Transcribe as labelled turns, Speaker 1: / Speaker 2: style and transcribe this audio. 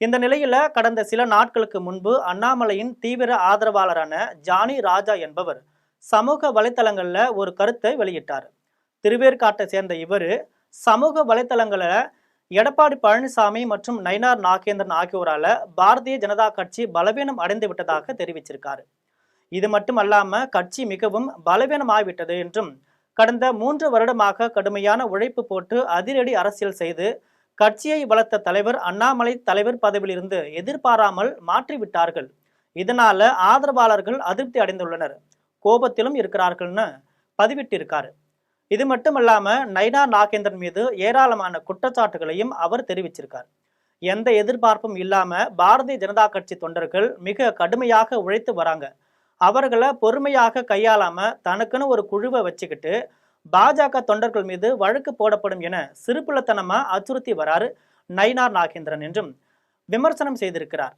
Speaker 1: இந்த நிலையில கடந்த சில நாட்களுக்கு முன்பு அண்ணாமலையின் தீவிர ஆதரவாளரான ஜானி ராஜா என்பவர் சமூக வலைத்தளங்கள்ல ஒரு கருத்தை வெளியிட்டார். திருவேற்காட்டை சேர்ந்த இவரு சமூக வலைத்தளங்கள எடப்பாடி பழனிசாமி மற்றும் நயினார் நாகேந்திரன் ஆகியோரால பாரதிய ஜனதா கட்சி பலவீனம் அடைந்து விட்டதாக தெரிவிச்சிருக்காரு. இது மட்டும் அல்லாம கட்சி மிகவும் பலவீனமாகிவிட்டது என்றும், கடந்த 3 வருடமாக கடுமையான உழைப்பு போட்டு அதிரடி அரசியல் செய்து கட்சியை வளர்த்த தலைவர் அண்ணாமலை தலைவர் பதவியிலிருந்து எதிர்பாராமல் மாற்றிவிட்டார்கள். இதனால ஆதரவாளர்கள் அதிருப்தி அடைந்துள்ளனர், கோபத்திலும் இருக்கிறார்கள்னு பதிவிட்டிருக்காரு. இது மட்டுமல்லாம நயினார் நாகேந்திரன் மீது ஏராளமான குற்றச்சாட்டுகளையும் அவர் தெரிவிச்சிருக்கார். எந்த எதிர்பார்ப்பும் இல்லாம பாரதிய ஜனதா கட்சி தொண்டர்கள் மிக கடுமையாக உழைத்து வராங்க. அவர்களை பொறுமையாக கையாளாம தனக்குன்னு ஒரு குழுவை வச்சுக்கிட்டு பாஜக தொண்டர்கள் மீது வழக்கு போடப்படும் என சிறுபிள்ளத்தனமா அச்சுறுத்தி வராரு நயினார் நாகேந்திரன் என்றும் விமர்சனம் செய்திருக்கிறார்.